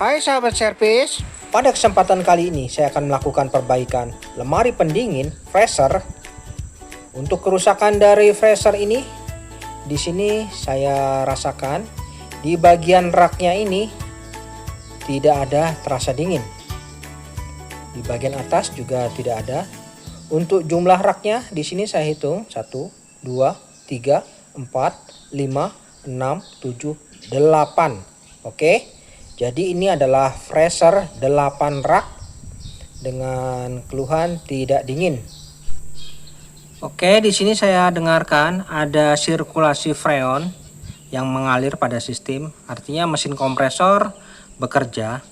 Hai sahabat servis, pada kesempatan kali ini saya akan melakukan perbaikan lemari pendingin freezer. Untuk kerusakan dari freezer ini, di sini saya rasakan di bagian raknya ini tidak ada terasa dingin. Di bagian atas juga tidak ada. Untuk jumlah raknya di sini saya hitung 1, 2, 3, 4, 5, 6, 7, 8. Oke. Jadi ini adalah freezer 8 rak dengan keluhan tidak dingin. Oke, di sini saya dengarkan ada sirkulasi freon yang mengalir pada sistem. Artinya mesin kompresor bekerja,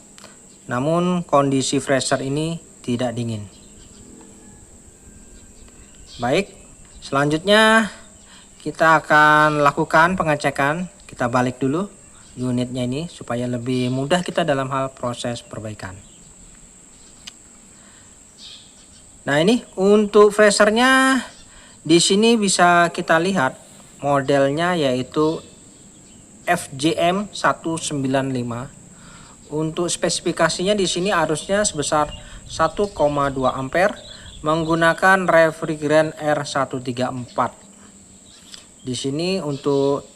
namun kondisi freezer ini tidak dingin. Baik, selanjutnya kita akan lakukan pengecekan. Kita balik dulu unitnya ini supaya lebih mudah kita dalam hal proses perbaikan. Nah, ini untuk freezernya di sini bisa kita lihat modelnya yaitu FJM 195. Untuk spesifikasinya di sini arusnya sebesar 1,2 ampere menggunakan refrigeran R134. Di sini untuk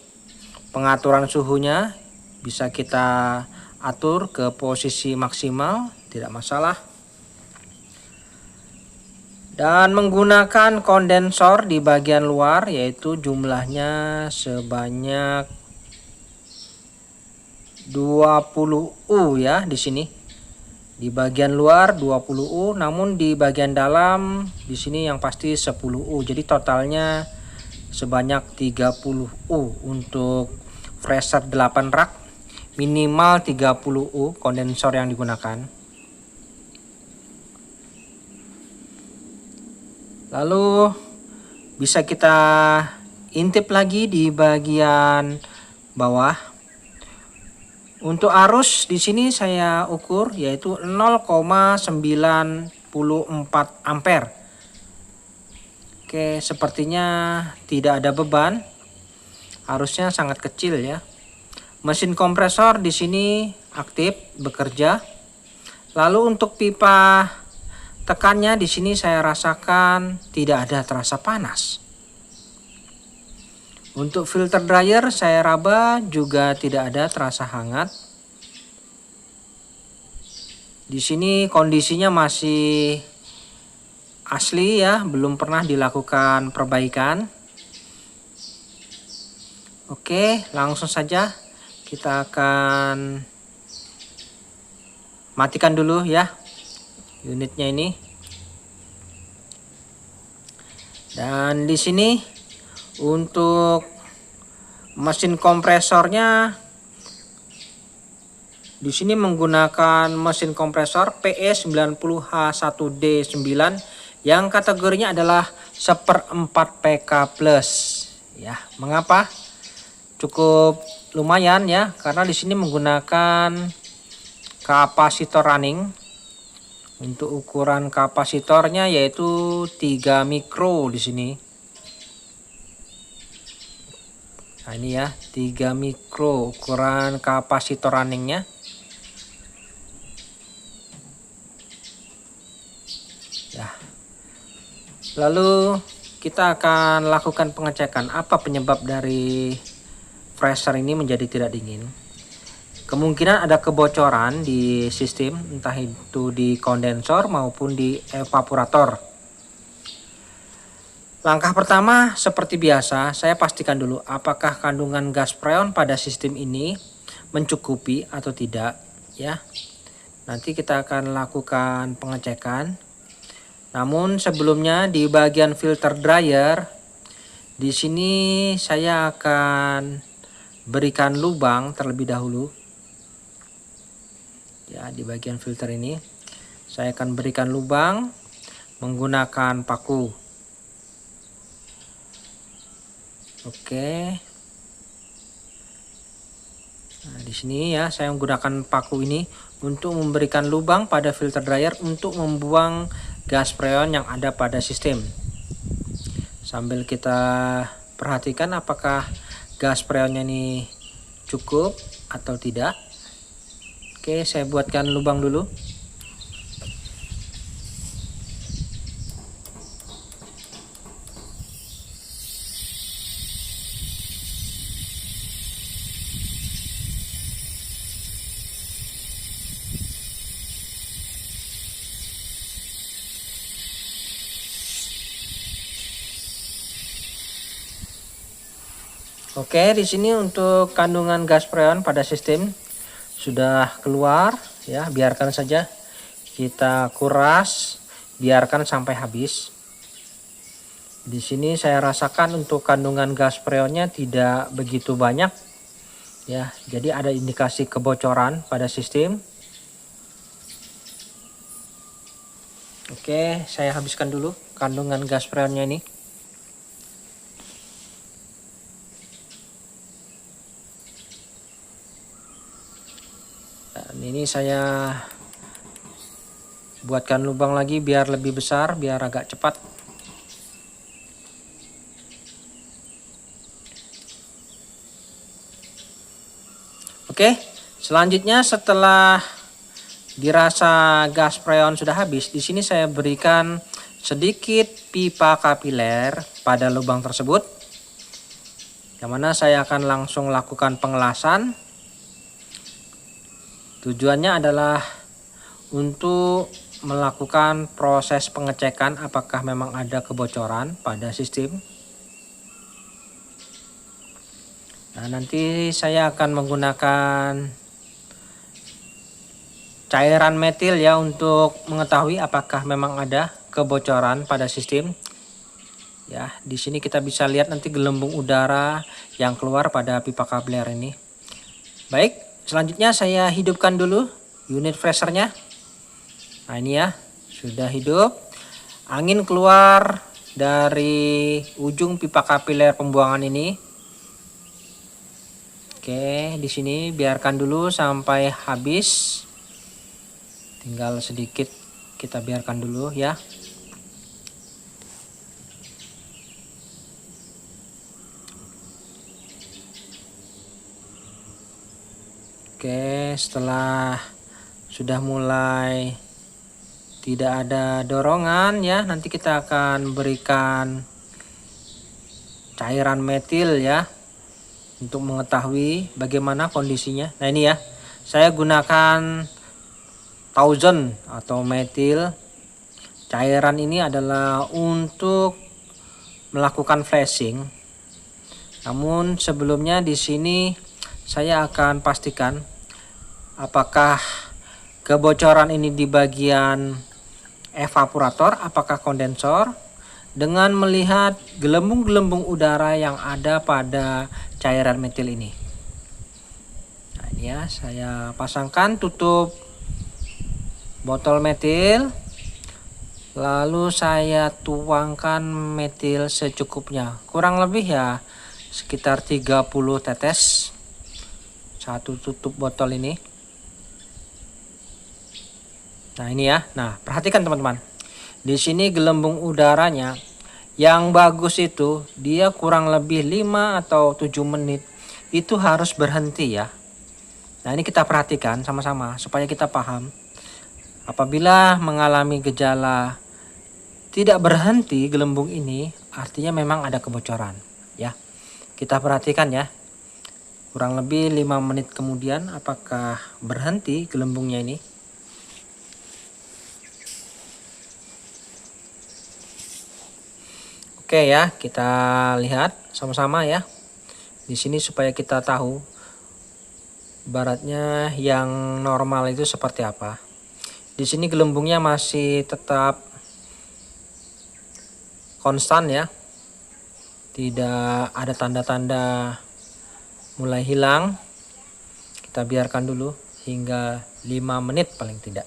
pengaturan suhunya bisa kita atur ke posisi maksimal, tidak masalah. Dan menggunakan kondensor di bagian luar yaitu jumlahnya sebanyak 20U ya di sini. Di bagian luar 20U, namun di bagian dalam di sini yang pasti 10U. Jadi totalnya sebanyak 30U untuk freezer 8 rak. Minimal 30U kondensor yang digunakan. Lalu bisa kita intip lagi di bagian bawah. Untuk arus di sini saya ukur yaitu 0,94 ampere. Oke, sepertinya tidak ada beban. Arusnya sangat kecil ya. Mesin kompresor di sini aktif bekerja. Lalu untuk pipa tekannya di sini saya rasakan tidak ada terasa panas. Untuk filter dryer saya raba juga tidak ada terasa hangat. Di sini kondisinya masih asli ya, belum pernah dilakukan perbaikan. Oke, langsung saja kita akan matikan dulu ya unitnya ini. Dan di sini untuk mesin kompresornya di sini menggunakan mesin kompresor PE90H1D9 yang kategorinya adalah 1/4 PK plus ya. Mengapa? Cukup lumayan ya, karena di sini menggunakan kapasitor running. Untuk ukuran kapasitornya yaitu 3 mikro di sini. Nah, ini ya, 3 mikro ukuran kapasitor runningnya. Ya. Lalu kita akan lakukan pengecekan apa penyebab dari freezer ini menjadi tidak dingin. Kemungkinan ada kebocoran di sistem, entah itu di kondensor maupun di evaporator. Langkah pertama seperti biasa, saya pastikan dulu apakah kandungan gas freon pada sistem ini mencukupi atau tidak ya. Nanti kita akan lakukan pengecekan. Namun sebelumnya di bagian filter dryer di sini saya akan berikan lubang terlebih dahulu. Ya, di bagian filter ini saya akan berikan lubang menggunakan paku. Oke. Nah, di sini ya saya menggunakan paku ini untuk memberikan lubang pada filter dryer untuk membuang gas freon yang ada pada sistem. Sambil kita perhatikan apakah gas freonnya ini cukup atau tidak. Oke, saya buatkan lubang dulu. Oke, di sini untuk kandungan gas freon pada sistem sudah keluar ya, biarkan saja kita kuras, biarkan sampai habis. Di sini saya rasakan untuk kandungan gas freonnya tidak begitu banyak ya, jadi ada indikasi kebocoran pada sistem. Oke, saya habiskan dulu kandungan gas freonnya ini. Dan ini saya buatkan lubang lagi biar lebih besar, biar agak cepat. Oke, selanjutnya setelah dirasa gas freon sudah habis, di sini saya berikan sedikit pipa kapiler pada lubang tersebut. Yang mana saya akan langsung lakukan pengelasan. Tujuannya adalah untuk melakukan proses pengecekan apakah memang ada kebocoran pada sistem. Nah, nanti saya akan menggunakan cairan metil ya untuk mengetahui apakah memang ada kebocoran pada sistem. Ya, di sini kita bisa lihat nanti gelembung udara yang keluar pada pipa kapiler ini. Baik, selanjutnya saya hidupkan dulu unit freshernya. Nah, ini ya, sudah hidup. Angin keluar dari ujung pipa kapiler pembuangan ini. Oke, di sini biarkan dulu sampai habis. Tinggal sedikit kita biarkan dulu ya. Oke, setelah sudah mulai tidak ada dorongan ya, nanti kita akan berikan cairan metil ya untuk mengetahui bagaimana kondisinya. Nah, ini ya, saya gunakan 1000 atau metil. Cairan ini adalah untuk melakukan flashing. Namun sebelumnya di sini saya akan pastikan apakah kebocoran ini di bagian evaporator, apakah kondensor, dengan melihat gelembung-gelembung udara yang ada pada cairan metil ini. Nah, ini ya, saya pasangkan tutup botol metil, lalu saya tuangkan metil secukupnya, kurang lebih ya sekitar 30 tetes satu tutup botol ini. Nah, ini ya. Nah, perhatikan teman-teman. Di sini gelembung udaranya yang bagus itu dia kurang lebih 5 atau 7 menit itu harus berhenti ya. Nah, ini kita perhatikan sama-sama supaya kita paham. Apabila mengalami gejala tidak berhenti gelembung ini, artinya memang ada kebocoran ya. Kita perhatikan ya. Kurang lebih 5 menit kemudian apakah berhenti gelembungnya ini. Oke ya, kita lihat sama-sama ya. Di sini supaya kita tahu baratnya yang normal itu seperti apa. Di sini gelembungnya masih tetap konstan ya. Tidak ada tanda-tanda mulai hilang. Kita biarkan dulu hingga 5 menit paling tidak.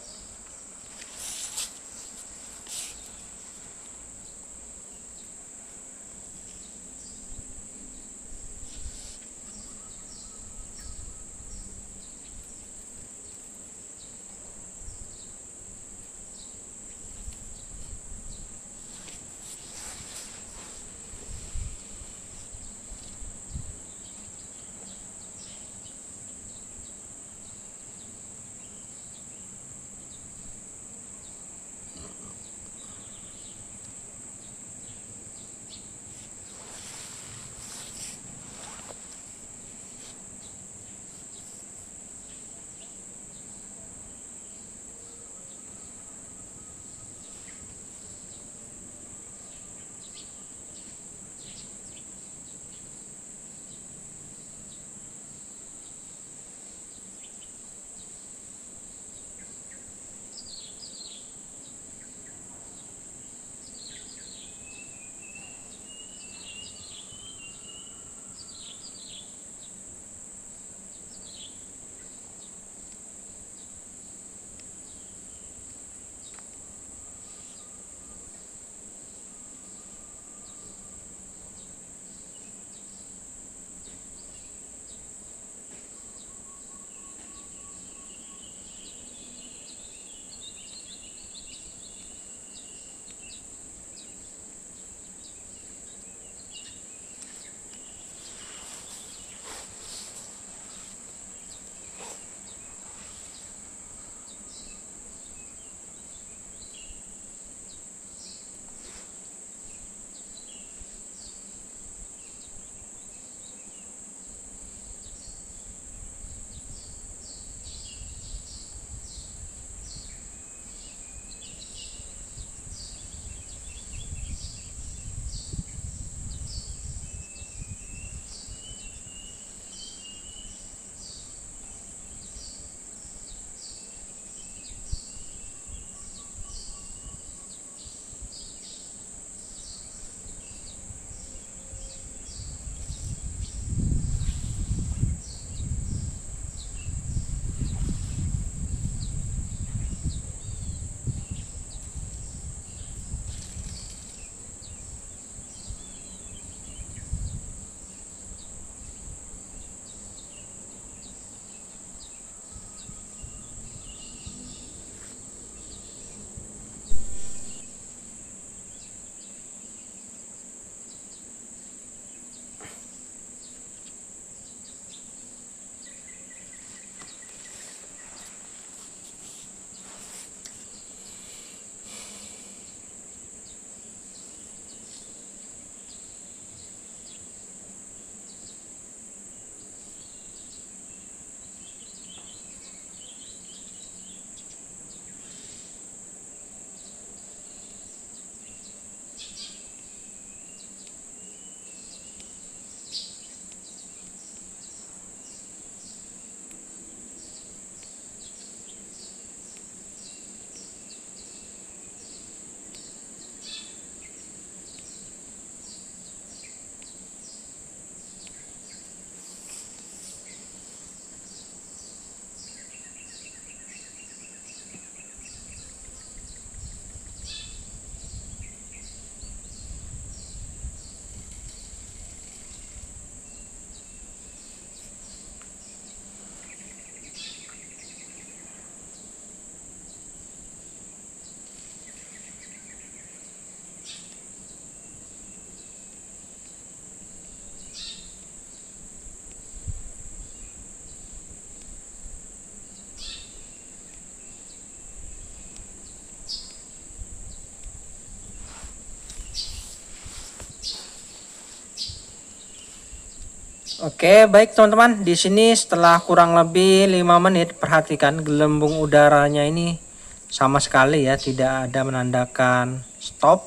Oke, baik teman-teman. Di sini setelah kurang lebih 5 menit, perhatikan gelembung udaranya ini sama sekali ya, tidak ada menandakan stop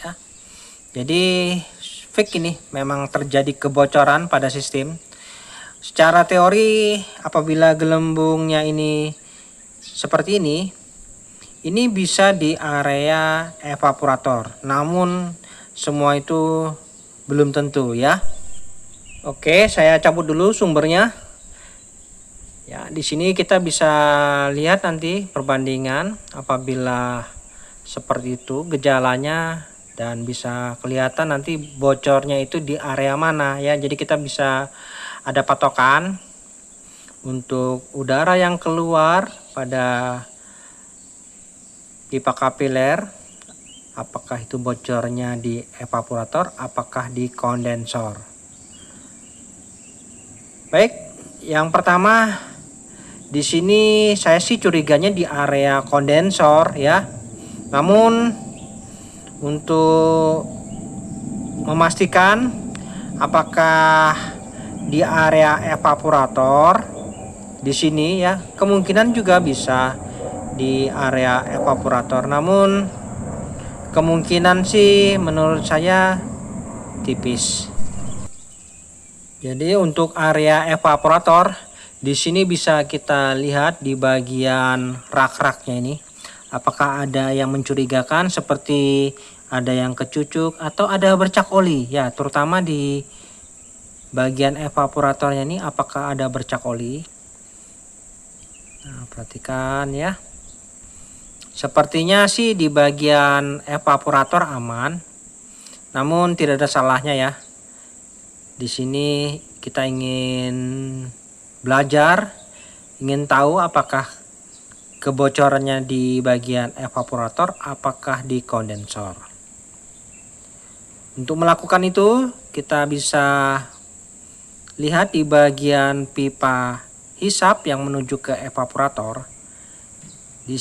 ya. Jadi fix ini memang terjadi kebocoran pada sistem. Secara teori apabila gelembungnya ini seperti ini bisa di area evaporator. Namun semua itu belum tentu ya. Oke, saya cabut dulu sumbernya. Ya, di sini kita bisa lihat nanti perbandingan apabila seperti itu gejalanya dan bisa kelihatan nanti bocornya itu di area mana ya. Jadi kita bisa ada patokan untuk udara yang keluar pada pipa kapiler, apakah itu bocornya di evaporator, apakah di kondensor. Baik, yang pertama di sini saya sih curiganya di area kondensor ya. Namun untuk memastikan apakah di area evaporator di sini ya, kemungkinan juga bisa di area evaporator. Namun kemungkinan sih menurut saya tipis. Jadi untuk area evaporator di sini bisa kita lihat di bagian rak-raknya ini, apakah ada yang mencurigakan seperti ada yang kecucuk atau ada bercak oli ya, terutama di bagian evaporatornya ini apakah ada bercak oli. Nah, perhatikan ya. Sepertinya sih di bagian evaporator aman. Namun tidak ada salahnya ya. Di sini kita ingin belajar, ingin tahu apakah kebocorannya di bagian evaporator, apakah di kondensor. Untuk melakukan itu, kita bisa lihat di bagian pipa hisap yang menuju ke evaporator. Di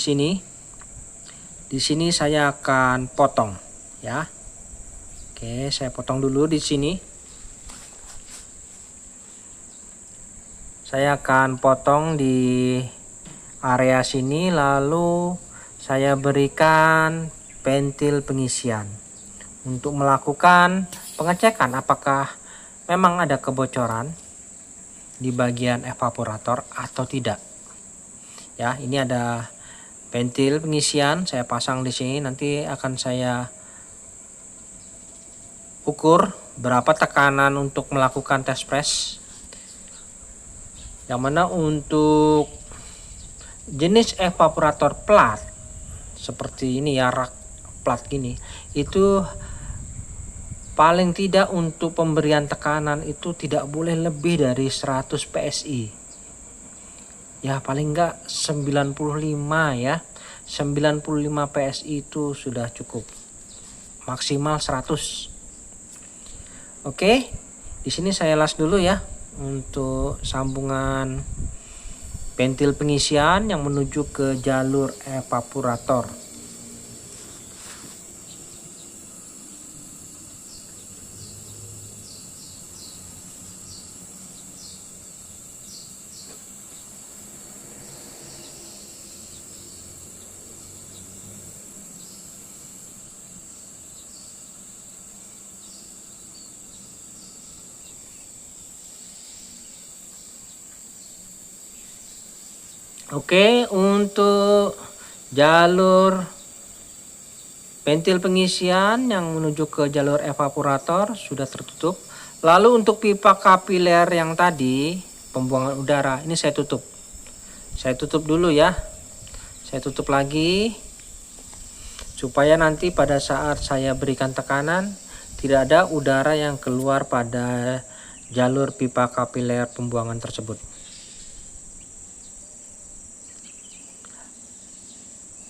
sini saya akan potong ya. Oke, saya potong dulu di sini. Saya akan potong di area sini, lalu saya berikan pentil pengisian untuk melakukan pengecekan apakah memang ada kebocoran di bagian evaporator atau tidak. Ya, ini ada pentil pengisian saya pasang di sini, nanti akan saya ukur berapa tekanan untuk melakukan tes press. Yang mana untuk jenis evaporator plat seperti ini ya, rak plat gini, itu paling tidak untuk pemberian tekanan itu tidak boleh lebih dari 100 PSI. Ya paling enggak 95 ya. 95 PSI itu sudah cukup. Maksimal 100. Oke. Di sini saya las dulu ya untuk sambungan pentil pengisian yang menuju ke jalur evaporator. Oke, untuk jalur pentil pengisian yang menuju ke jalur evaporator sudah tertutup. Lalu untuk pipa kapiler yang tadi, pembuangan udara, ini saya tutup. Saya tutup dulu ya. Saya tutup lagi supaya nanti pada saat saya berikan tekanan tidak ada udara yang keluar pada jalur pipa kapiler pembuangan tersebut.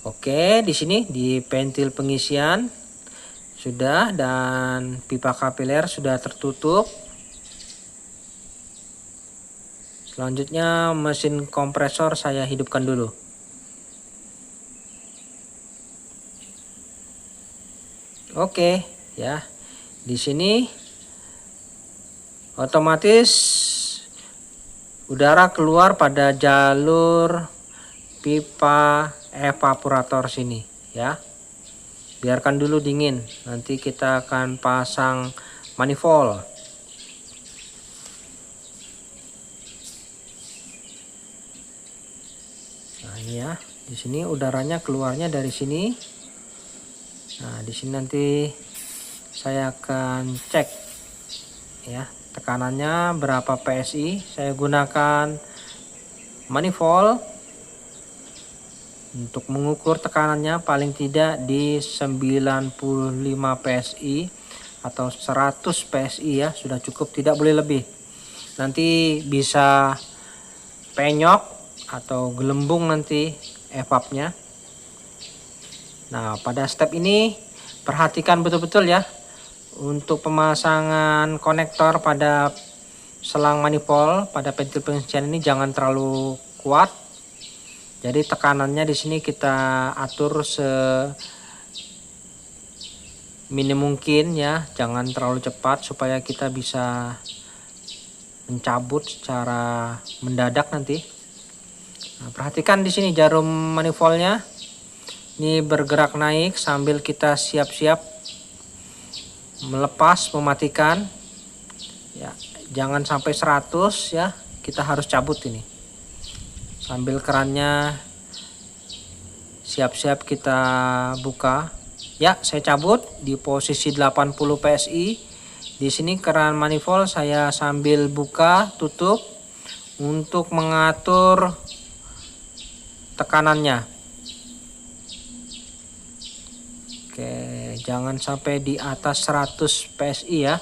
Oke, di sini di pentil pengisian sudah dan pipa kapiler sudah tertutup. Selanjutnya mesin kompresor saya hidupkan dulu. Oke, ya. Di sini otomatis udara keluar pada jalur pipa evaporator sini ya. Biarkan dulu dingin, nanti kita akan pasang manifold. Nah ini ya, di sini udaranya keluarnya dari sini. Nah di sini nanti saya akan cek ya tekanannya berapa PSI. Saya gunakan manifold untuk mengukur tekanannya paling tidak di 95 PSI atau 100 PSI ya, sudah cukup, tidak boleh lebih. Nanti bisa penyok atau gelembung nanti evapnya. Nah pada step ini perhatikan betul-betul ya untuk pemasangan konektor pada selang manifold pada ventil pengisian ini jangan terlalu kuat. Jadi tekanannya di sini kita atur seminim mungkin ya, jangan terlalu cepat supaya kita bisa mencabut secara mendadak nanti. Nah, perhatikan di sini jarum manifoldnya ini bergerak naik sambil kita siap-siap melepas, mematikan ya, jangan sampai 100 ya, kita harus cabut ini sambil kerannya siap-siap kita buka ya. Saya cabut di posisi 80 PSI. Di sini keran manifold saya sambil buka tutup untuk mengatur tekanannya. Oke, jangan sampai di atas 100 PSI ya.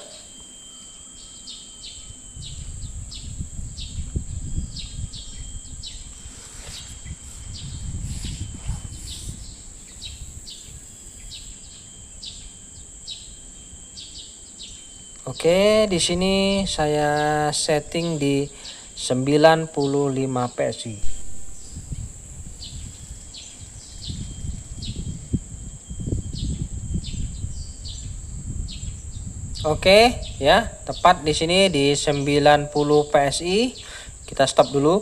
Oke, di sini saya setting di 95 PSI. Oke, ya, tepat di sini di 90 PSI. Kita stop dulu.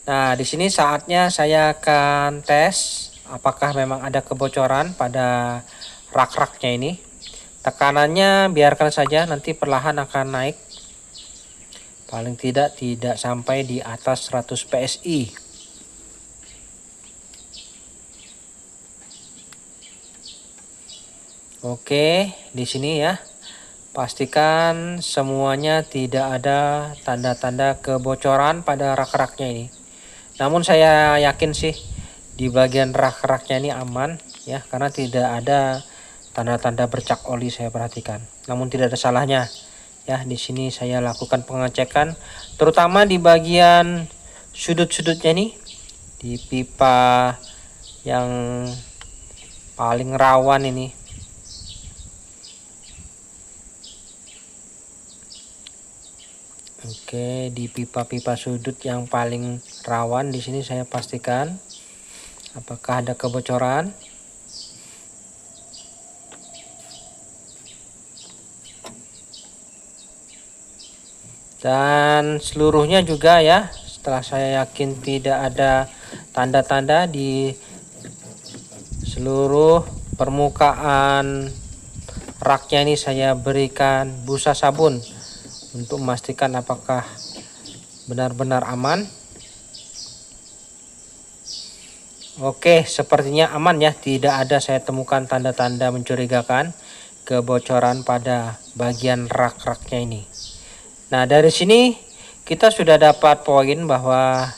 Nah, di sini saatnya saya akan tes apakah memang ada kebocoran pada rak-raknya ini. Tekanannya biarkan saja, nanti perlahan akan naik. Paling tidak sampai di atas 100 PSI. Oke, di sini ya. Pastikan semuanya tidak ada tanda-tanda kebocoran pada rak-raknya ini. Namun saya yakin sih di bagian rak-raknya ini aman ya, karena tidak ada tanda-tanda bercak oli saya perhatikan. Namun tidak ada salahnya ya, di sini saya lakukan pengecekan terutama di bagian sudut-sudutnya nih, di pipa yang paling rawan ini. Oke, di pipa-pipa sudut yang paling rawan di sini saya pastikan apakah ada kebocoran. Dan seluruhnya juga ya, setelah saya yakin tidak ada tanda-tanda di seluruh permukaan raknya ini, saya berikan busa sabun untuk memastikan apakah benar-benar aman. Oke, sepertinya aman ya, tidak ada saya temukan tanda-tanda mencurigakan kebocoran pada bagian rak-raknya ini. Nah, dari sini kita sudah dapat poin bahwa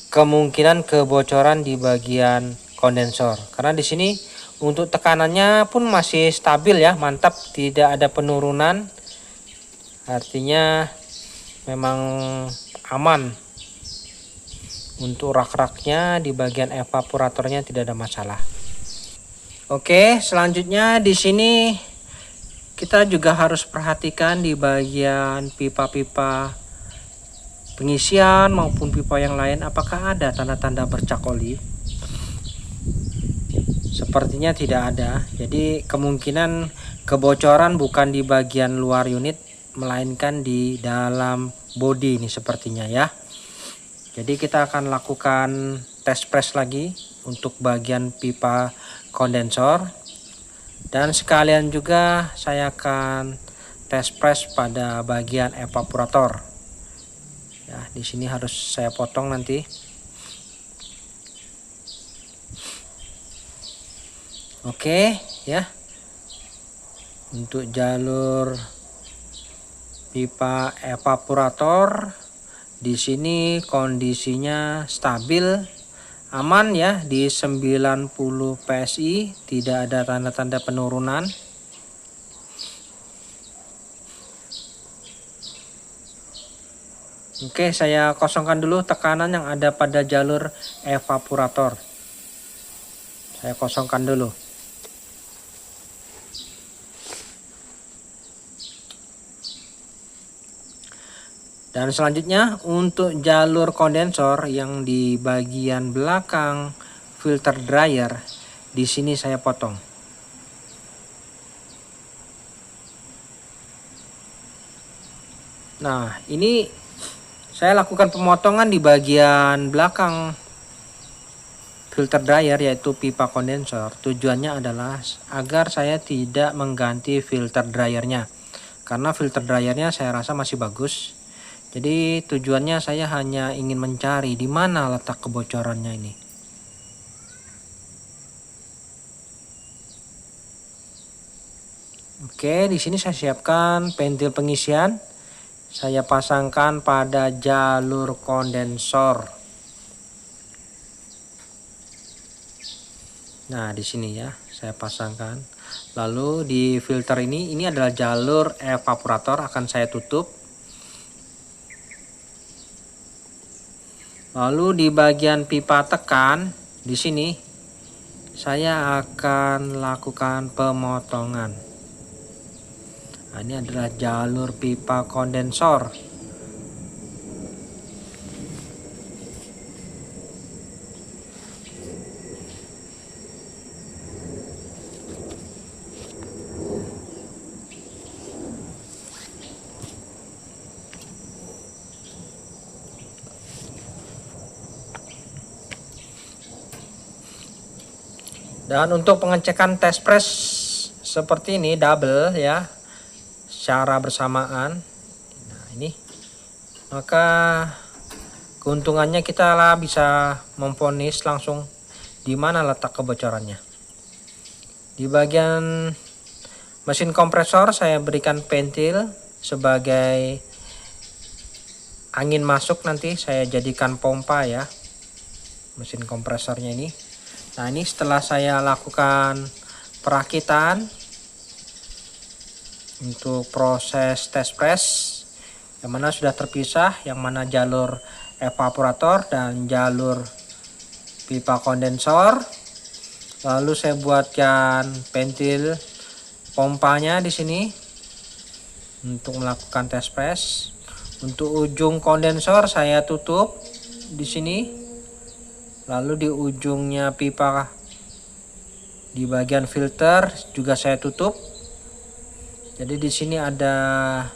kemungkinan kebocoran di bagian kondensor. Karena di sini untuk tekanannya pun masih stabil ya, mantap, tidak ada penurunan. Artinya memang aman. Untuk rak-raknya di bagian evaporatornya tidak ada masalah. Oke, selanjutnya di sini kita juga harus perhatikan di bagian pipa-pipa pengisian maupun pipa yang lain apakah ada tanda-tanda bercak oli. Sepertinya tidak ada. Jadi kemungkinan kebocoran bukan di bagian luar unit, melainkan di dalam bodi ini sepertinya ya. Jadi kita akan lakukan tes press lagi untuk bagian pipa kondensor, dan sekalian juga saya akan tes press pada bagian evaporator. Ya, di sini harus saya potong nanti. Oke, ya. Untuk jalur pipa evaporator di sini kondisinya stabil, aman ya, di 90 PSI, tidak ada tanda-tanda penurunan. Oke, saya kosongkan dulu tekanan yang ada pada jalur evaporator. Saya kosongkan dulu. Dan selanjutnya untuk jalur kondensor yang di bagian belakang filter dryer, di sini saya potong. Nah, ini saya lakukan pemotongan di bagian belakang filter dryer, yaitu pipa kondensor. Tujuannya adalah agar saya tidak mengganti filter dryernya, karena filter dryernya saya rasa masih bagus. Jadi tujuannya saya hanya ingin mencari di mana letak kebocorannya ini. Oke, di sini saya siapkan pentil pengisian. Saya pasangkan pada jalur kondensor. Nah, di sini ya, saya pasangkan. Lalu di filter ini adalah jalur evaporator, akan saya tutup. Lalu di bagian pipa tekan di sini saya akan lakukan pemotongan. Nah, ini adalah jalur pipa kondensor. Dan untuk pengecekan test press seperti ini double ya, secara bersamaan. Nah, ini maka keuntungannya kita lah bisa memvonis langsung di mana letak kebocorannya. Di bagian mesin kompresor saya berikan pentil sebagai angin masuk, nanti saya jadikan pompa ya mesin kompresornya ini. Nah, ini setelah saya lakukan perakitan untuk proses test press, yang mana sudah terpisah, yang mana jalur evaporator dan jalur pipa kondensor. Lalu saya buatkan pentil pompanya di sini untuk melakukan test press. Untuk ujung kondensor saya tutup di sini. Lalu di ujungnya pipa di bagian filter juga saya tutup. Jadi di sini ada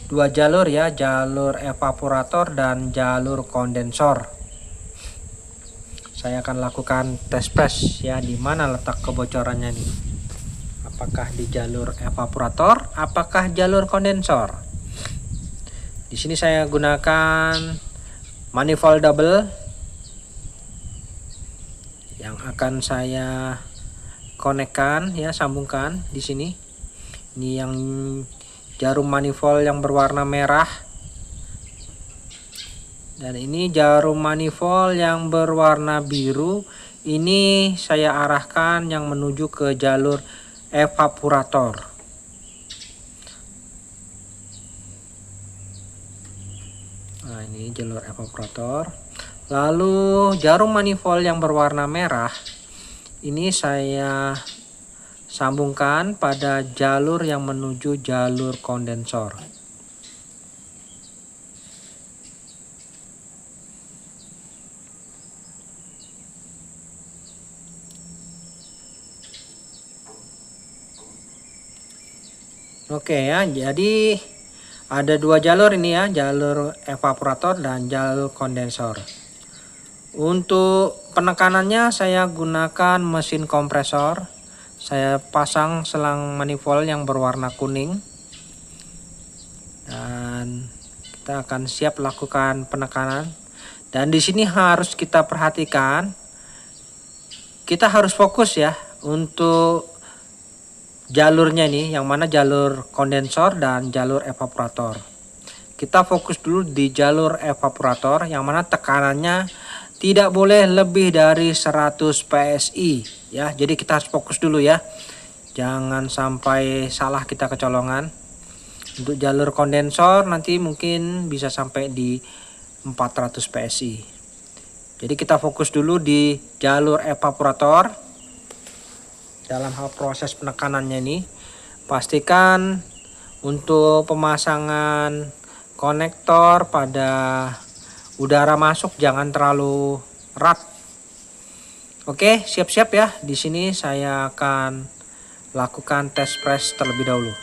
dua jalur ya, jalur evaporator dan jalur kondensor. Saya akan lakukan test press ya, di mana letak kebocorannya nih. Apakah di jalur evaporator, apakah jalur kondensor? Di sini saya gunakan manifold double yang akan saya konekkan ya, sambungkan di sini. Ini yang jarum manifold yang berwarna merah, dan ini jarum manifold yang berwarna biru. Ini saya arahkan yang menuju ke jalur evaporator. Nah, ini jalur evaporator. Lalu jarum manifold yang berwarna merah ini saya sambungkan pada jalur yang menuju jalur kondensor. Oke ya, jadi ada dua jalur ini ya, jalur evaporator dan jalur kondensor. Untuk penekanannya saya gunakan mesin kompresor. Saya pasang selang manifold yang berwarna kuning. Dan kita akan siap lakukan penekanan. Dan di sini harus kita perhatikan, kita harus fokus ya untuk jalurnya ini, yang mana jalur kondensor dan jalur evaporator. Kita fokus dulu di jalur evaporator, yang mana tekanannya tidak boleh lebih dari 100 PSI ya. Jadi kita harus fokus dulu ya. Jangan sampai salah kita kecolongan. Untuk jalur kondensor nanti mungkin bisa sampai di 400 PSI. Jadi kita fokus dulu di jalur evaporator. Dalam hal proses penekanannya ini, pastikan untuk pemasangan konektor pada udara masuk jangan terlalu erat. Oke, siap-siap ya. Di sini saya akan lakukan tes press terlebih dahulu.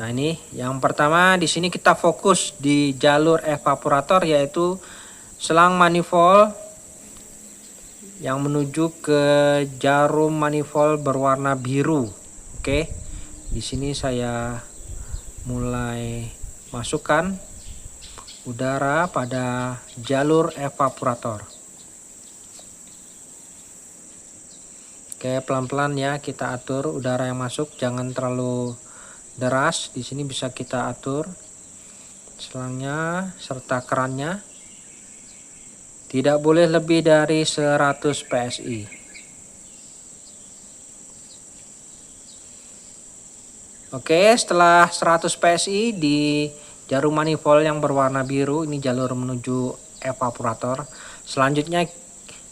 Nah, ini yang pertama, di sini kita fokus di jalur evaporator, yaitu selang manifold yang menuju ke jarum manifold berwarna biru. Oke. Di sini saya mulai masukkan udara pada jalur evaporator. Oke, pelan-pelan ya kita atur udara yang masuk, jangan terlalu deras. Di sini bisa kita atur selangnya serta kerannya. Tidak boleh lebih dari 100 PSI. Oke, setelah 100 PSI di jarum manifold yang berwarna biru, ini jalur menuju evaporator. Selanjutnya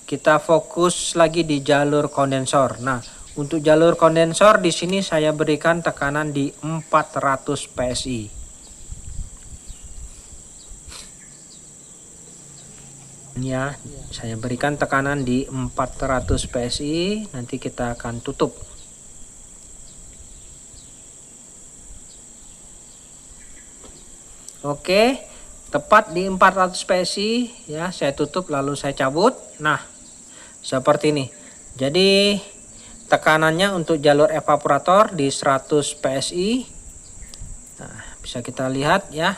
kita fokus lagi di jalur kondensor. Nah, untuk jalur kondensor di sini saya berikan tekanan di 400 PSI. Ya, saya berikan tekanan di 400 PSI. Nanti kita akan tutup. Oke, tepat di 400 PSI ya, saya tutup lalu saya cabut. Nah, seperti ini. Jadi tekanannya untuk jalur evaporator di 100 PSI. Nah, bisa kita lihat ya.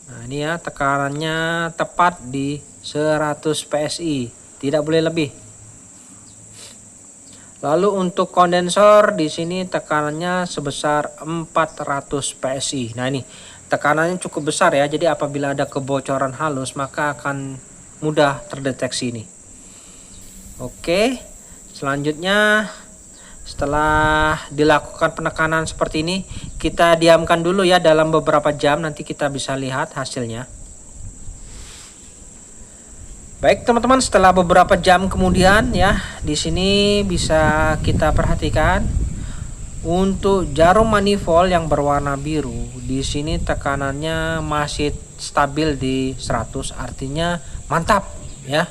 Nah, ini ya, tekanannya tepat di 100 PSI, tidak boleh lebih. Lalu untuk kondensor di sini tekanannya sebesar 400 PSI. Nah, ini tekanannya cukup besar ya. Jadi apabila ada kebocoran halus maka akan mudah terdeteksi ini. Oke, selanjutnya setelah dilakukan penekanan seperti ini, kita diamkan dulu ya dalam beberapa jam, nanti kita bisa lihat hasilnya. Baik teman-teman, setelah beberapa jam kemudian ya, di sini bisa kita perhatikan untuk jarum manifold yang berwarna biru, di sini tekanannya masih stabil di 100, artinya mantap ya.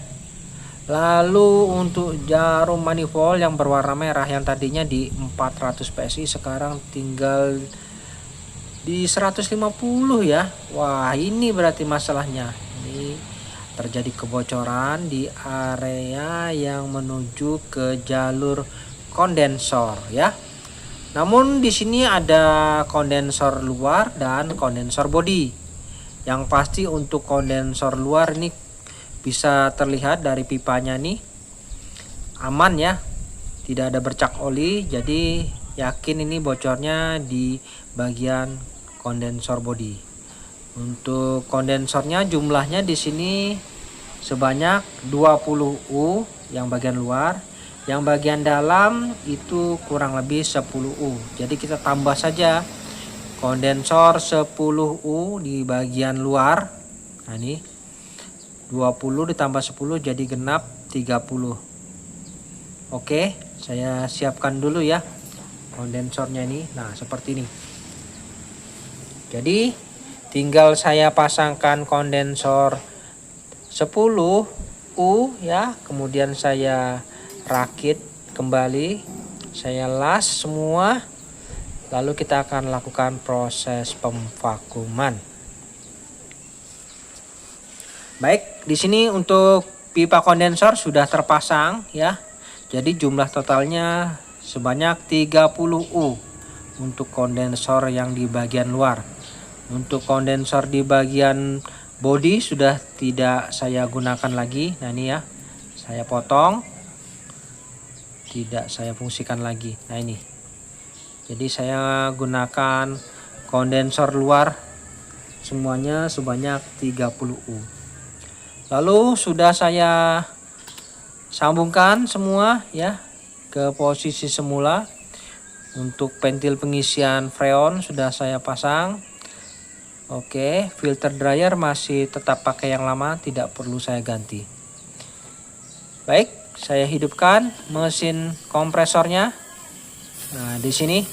Lalu untuk jarum manifold yang berwarna merah yang tadinya di 400 PSI sekarang tinggal di 150 ya. Wah, ini berarti masalahnya. Ini terjadi kebocoran di area yang menuju ke jalur kondensor ya. Namun di sini ada kondensor luar dan kondensor bodi. Yang pasti untuk kondensor luar ini bisa terlihat dari pipanya nih aman ya, tidak ada bercak oli, jadi yakin ini bocornya di bagian kondensor bodi. Untuk kondensornya jumlahnya di sini sebanyak 20 U yang bagian luar, yang bagian dalam itu kurang lebih 10 U. Jadi kita tambah saja kondensor 10 U di bagian luar. Nah, ini 20 ditambah 10 jadi genap 30. Oke, saya siapkan dulu ya kondensornya ini. Nah, seperti ini. Jadi tinggal saya pasangkan kondensor 10 U ya, kemudian saya rakit kembali, saya las semua, lalu kita akan lakukan proses pemvakuman. Baik, di sini untuk pipa kondensor sudah terpasang ya. Jadi jumlah totalnya sebanyak 30 U untuk kondensor yang di bagian luar. Untuk kondensor di bagian bodi sudah tidak saya gunakan lagi. Nah ini ya, saya potong, tidak saya fungsikan lagi. Nah ini, jadi saya gunakan kondensor luar semuanya sebanyak 30 U. Lalu sudah saya sambungkan semua ya ke posisi semula. Untuk pentil pengisian freon sudah saya pasang. Oke, filter dryer masih tetap pakai yang lama, tidak perlu saya ganti. Baik, saya hidupkan mesin kompresornya. Nah, di sini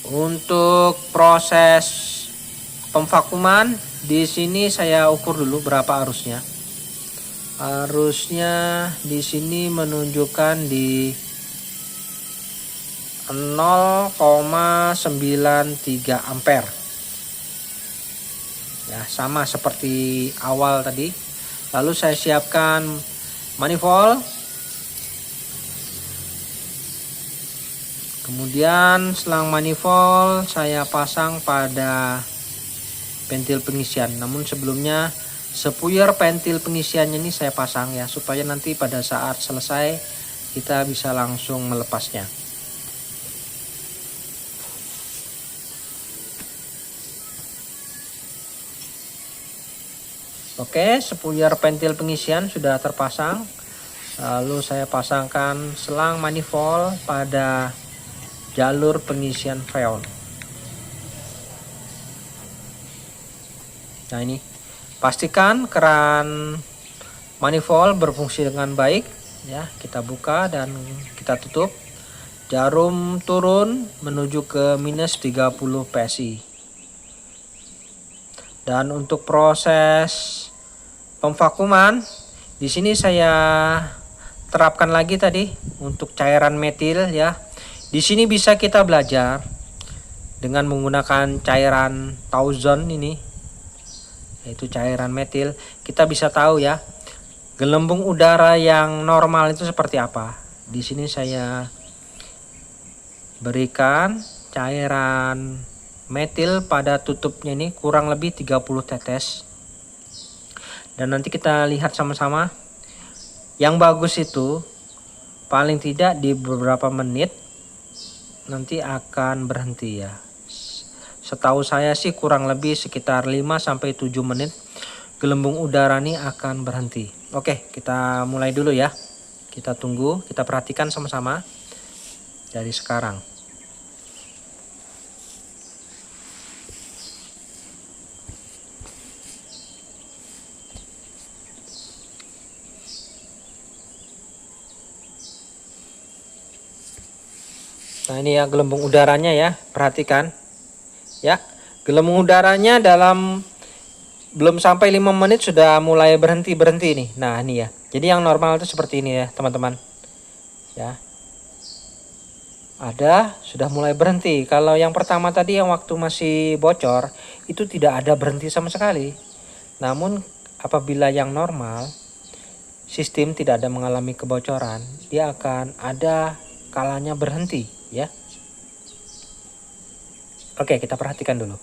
untuk proses pemvakuman, di sini saya ukur dulu berapa arusnya. Arusnya di sini menunjukkan di 0,93 ampere. Ya, sama seperti awal tadi. Lalu saya siapkan manifold. Kemudian selang manifold saya pasang pada pentil pengisian. Namun sebelumnya sepuyer pentil pengisiannya ini saya pasang ya, supaya nanti pada saat selesai kita bisa langsung melepasnya. Oke, sepuyer pentil pengisian sudah terpasang. Lalu saya pasangkan selang manifold pada jalur pengisian freon. Nah ini, pastikan keran manifold berfungsi dengan baik ya. Kita buka dan kita tutup. Jarum turun menuju ke minus 30 PSI. Dan untuk proses pemvakuman, di sini saya terapkan lagi tadi untuk cairan metil ya. Di sini bisa kita belajar dengan menggunakan cairan Thousand ini, yaitu cairan metil. Kita bisa tahu ya, gelembung udara yang normal itu seperti apa. Di sini saya berikan cairan metil pada tutupnya ini kurang lebih 30 tetes. Dan nanti kita lihat sama-sama. Yang bagus itu paling tidak di beberapa menit nanti akan berhenti ya. Setahu saya sih kurang lebih sekitar 5-7 menit gelembung udara ini akan berhenti. Oke, kita mulai dulu ya. Kita tunggu, kita perhatikan sama-sama dari sekarang. Nah ini ya gelembung udaranya ya, perhatikan ya, gelembung udaranya dalam belum sampai 5 menit sudah mulai berhenti nih. Nah ini ya, jadi yang normal itu seperti ini ya teman-teman ya, ada sudah mulai berhenti. Kalau yang pertama tadi yang waktu masih bocor itu tidak ada berhenti sama sekali. Namun apabila yang normal, sistem tidak ada mengalami kebocoran, dia akan ada kalanya berhenti ya. Oke, kita perhatikan dulu.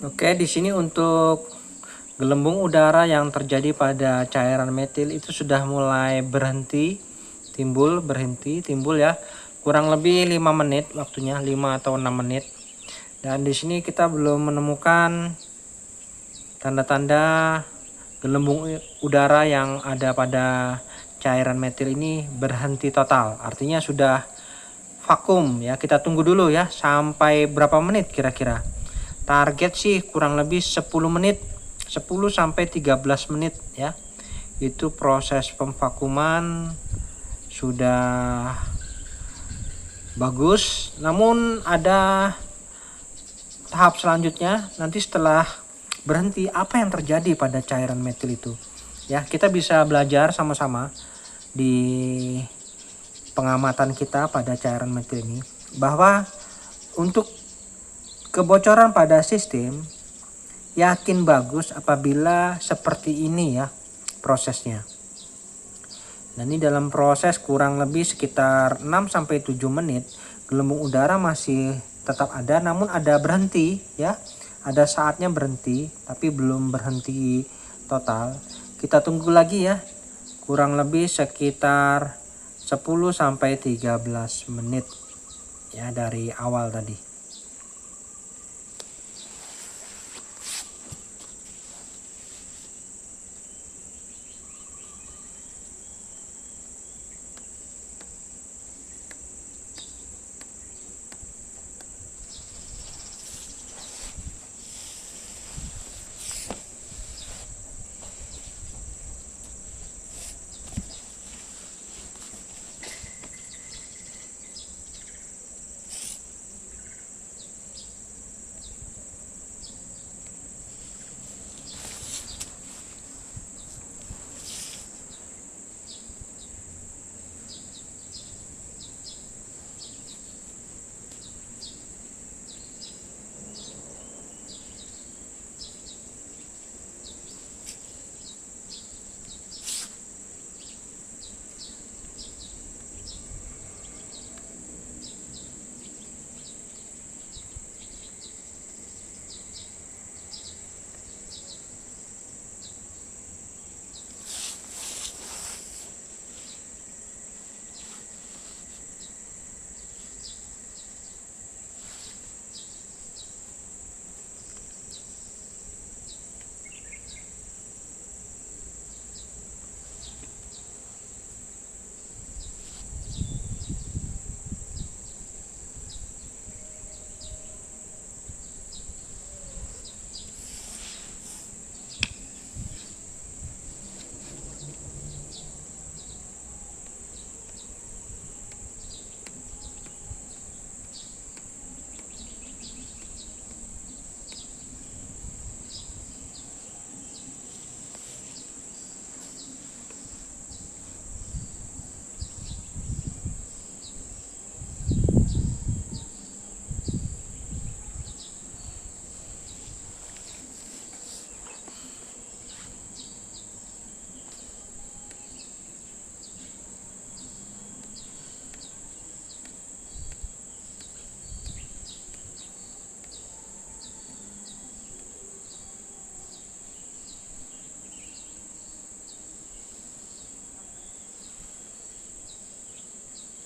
Oke, di sini untuk gelembung udara yang terjadi pada cairan metil itu sudah mulai berhenti timbul ya. Kurang lebih 5 menit waktunya, 5 atau 6 menit. Dan di sini kita belum menemukan tanda-tanda gelembung udara yang ada pada cairan metil ini berhenti total. Artinya sudah vakum ya. Kita tunggu dulu ya sampai berapa menit kira-kira. Target sih kurang lebih 10 menit, 10 sampai 13 menit ya. Itu proses pemvakuman sudah bagus. Namun ada tahap selanjutnya, nanti setelah berhenti apa yang terjadi pada cairan metil itu. Ya, kita bisa belajar sama-sama di pengamatan kita pada cairan metil ini bahwa untuk kebocoran pada sistem yakin bagus apabila seperti ini ya prosesnya. Dan ini dalam proses kurang lebih sekitar 6 sampai 7 menit gelembung udara masih tetap ada, namun ada berhenti ya. Ada saatnya berhenti tapi belum berhenti total. Kita tunggu lagi ya. Kurang lebih sekitar 10 sampai 13 menit ya dari awal tadi.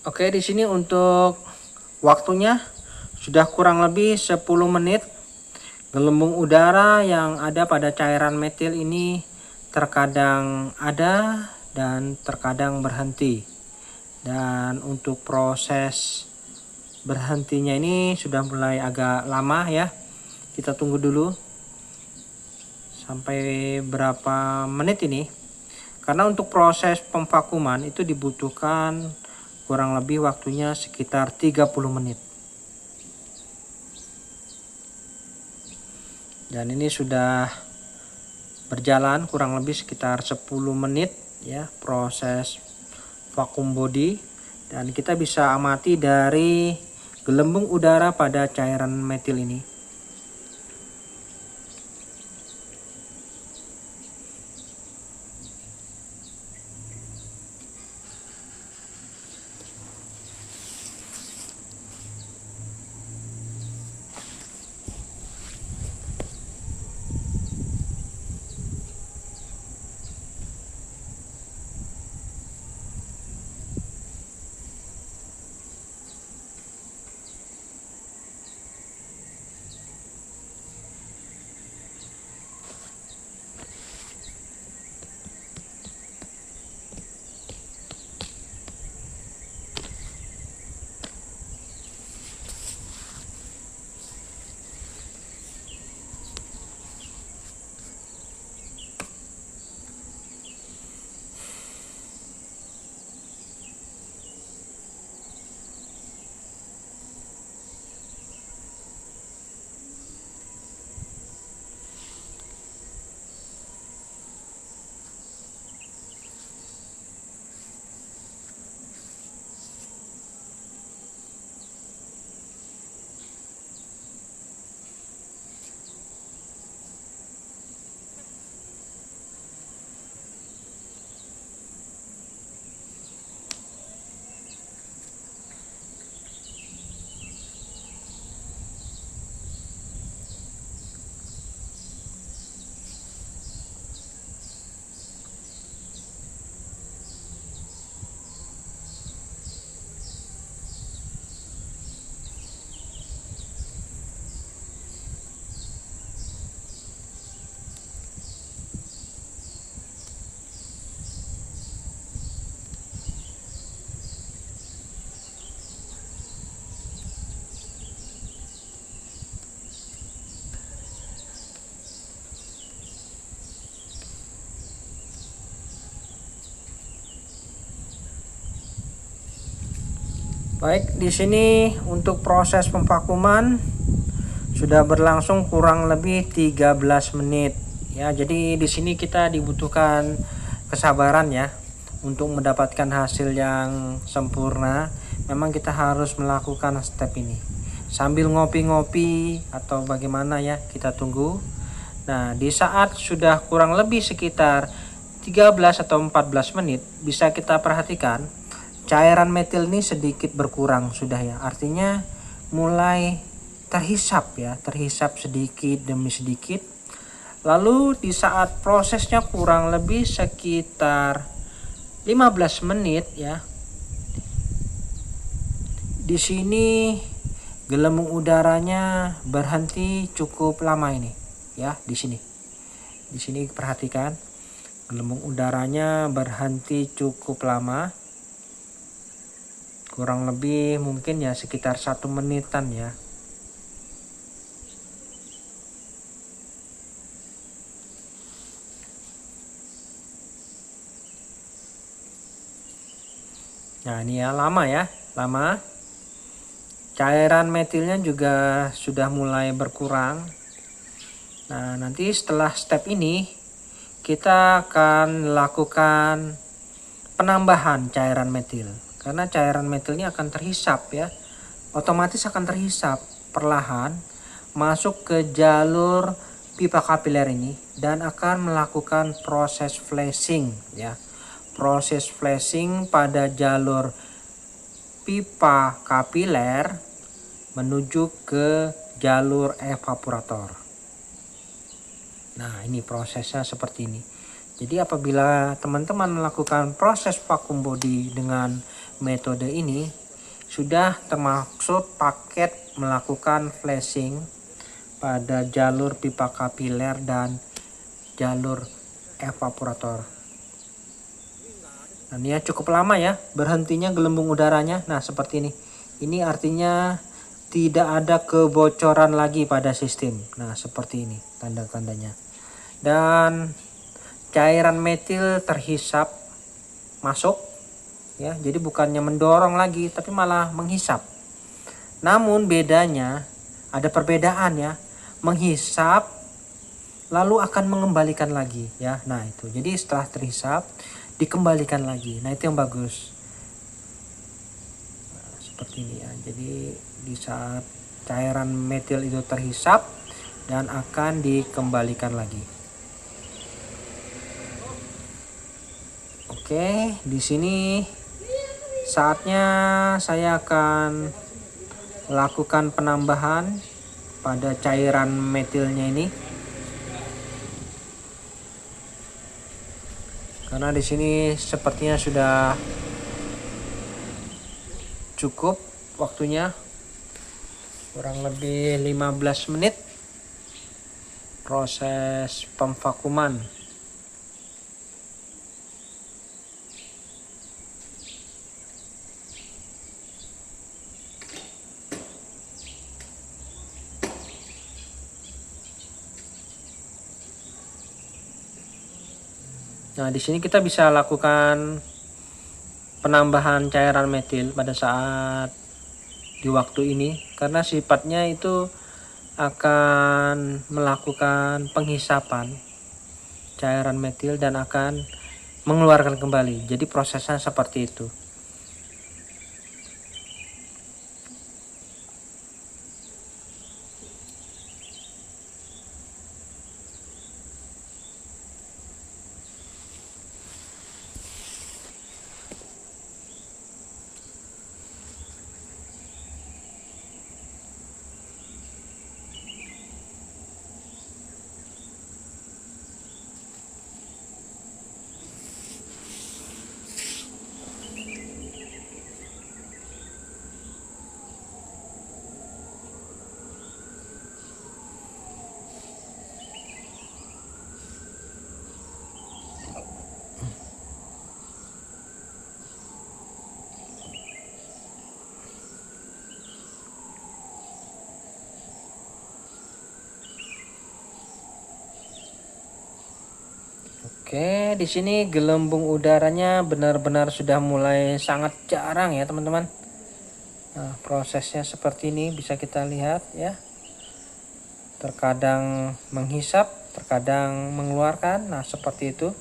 Oke, di sini untuk waktunya sudah kurang lebih 10 menit. Gelembung udara yang ada pada cairan metil ini terkadang ada dan terkadang berhenti. Dan untuk proses berhentinya ini sudah mulai agak lama ya. Kita tunggu dulu sampai berapa menit ini. Karena untuk proses pemvakuman itu dibutuhkan kurang lebih waktunya sekitar 30 menit. Dan ini sudah berjalan kurang lebih sekitar 10 menit ya proses vakum body, dan kita bisa amati dari gelembung udara pada cairan metil ini. Baik, di sini untuk proses pemvakuman sudah berlangsung kurang lebih 13 menit. Ya, jadi di sini kita dibutuhkan kesabaran ya untuk mendapatkan hasil yang sempurna. Memang kita harus melakukan step ini sambil ngopi-ngopi atau bagaimana ya, kita tunggu. Nah, di saat sudah kurang lebih sekitar 13 atau 14 menit, bisa kita perhatikan cairan metil ini sedikit berkurang sudah ya. Artinya mulai terhisap ya, terhisap sedikit demi sedikit. Lalu di saat prosesnya kurang lebih sekitar 15 menit ya. Di sini gelembung udaranya berhenti cukup lama ini ya, di sini. Di sini perhatikan gelembung udaranya berhenti cukup lama. Kurang lebih mungkin ya sekitar 1 menitan ya. Nah ini ya, lama ya, lama. Cairan metilnya juga sudah mulai berkurang. Nah nanti setelah step ini kita akan lakukan penambahan cairan metil. Karena cairan metil ini akan terhisap ya, otomatis akan terhisap perlahan masuk ke jalur pipa kapiler ini dan akan melakukan proses flashing ya. Proses flashing pada jalur pipa kapiler menuju ke jalur evaporator. Nah, ini prosesnya seperti ini. Jadi apabila teman-teman melakukan proses vakum body dengan metode ini, sudah termaksud paket melakukan flashing pada jalur pipa kapiler dan jalur evaporator. Nah, ini ya cukup lama ya berhentinya gelembung udaranya. Nah, seperti ini. Ini artinya tidak ada kebocoran lagi pada sistem. Nah, seperti ini tanda-tandanya. Dan cairan metil terhisap masuk ya, jadi bukannya mendorong lagi tapi malah menghisap. Namun bedanya ada perbedaan ya, menghisap lalu akan mengembalikan lagi ya. Nah itu, jadi setelah terhisap dikembalikan lagi. Nah itu yang bagus. Nah, seperti ini ya, jadi di saat cairan metil itu terhisap dan akan dikembalikan lagi. Oke, di sini saatnya saya akan lakukan penambahan pada cairan metilnya ini. Karena di sini sepertinya sudah cukup waktunya, kurang lebih 15 menit proses pemvakuman. Nah, di sini kita bisa lakukan penambahan cairan metil pada saat di waktu ini karena sifatnya itu akan melakukan penghisapan cairan metil dan akan mengeluarkan kembali. Jadi prosesnya seperti itu. Oke, di sini gelembung udaranya benar-benar sudah mulai sangat jarang ya, teman-teman. Nah, prosesnya seperti ini bisa kita lihat ya. Terkadang menghisap, terkadang mengeluarkan. Nah, seperti itu.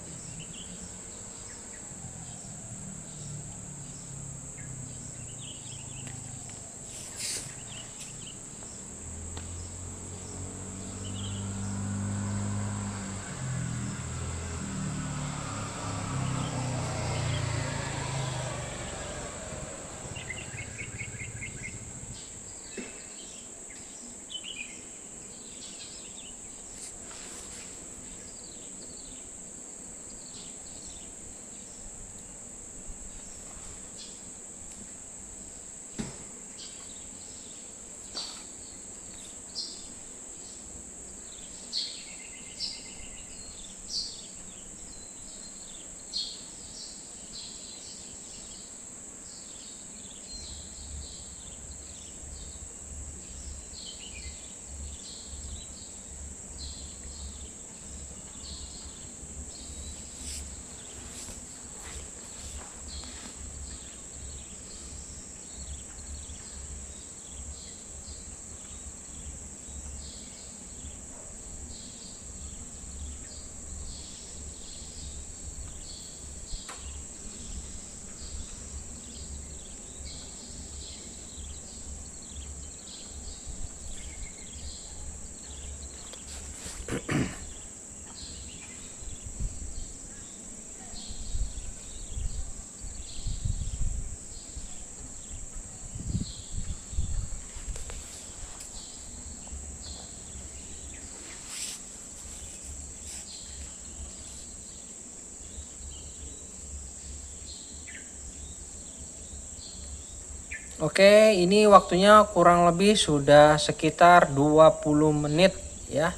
Oke, ini waktunya kurang lebih sudah sekitar 20 menit ya.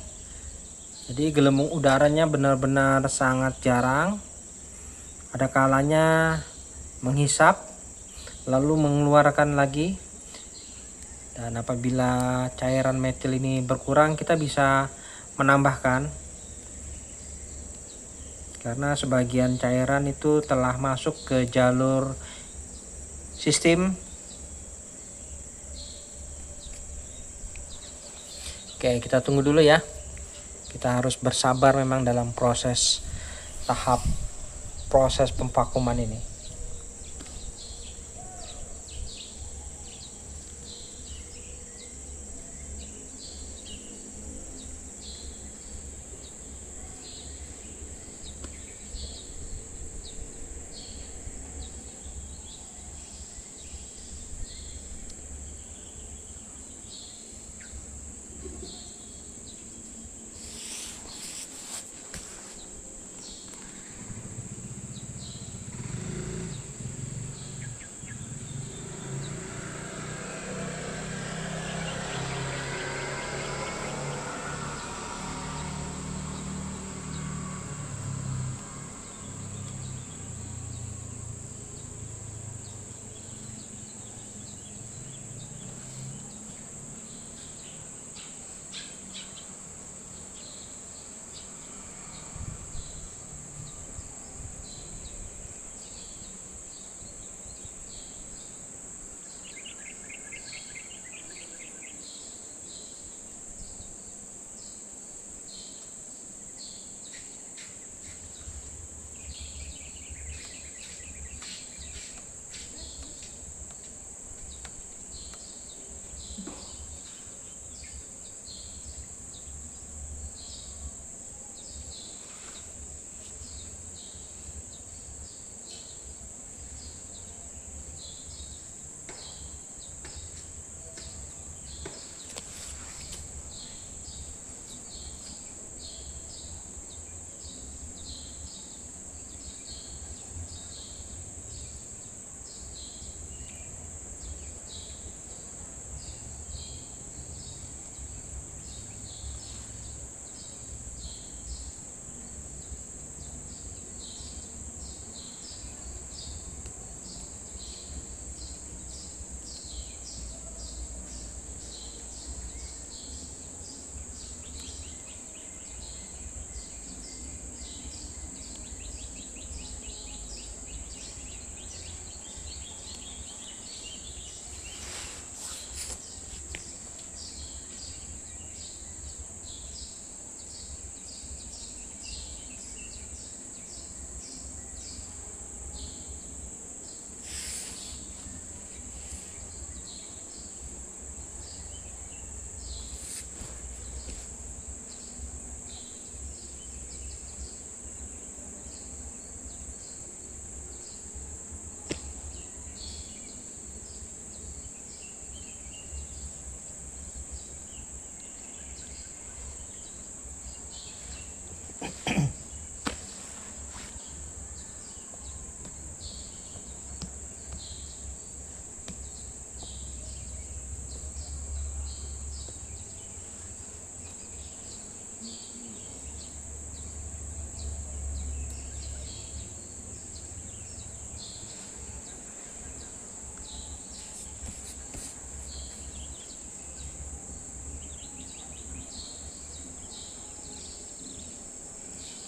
Jadi gelembung udaranya benar-benar sangat jarang. Ada kalanya menghisap lalu mengeluarkan lagi. Dan apabila cairan metil ini berkurang, kita bisa menambahkan. Karena sebagian cairan itu telah masuk ke jalur sistem. Oke, kita tunggu dulu ya. Kita harus bersabar memang dalam tahap proses pemvakuman ini.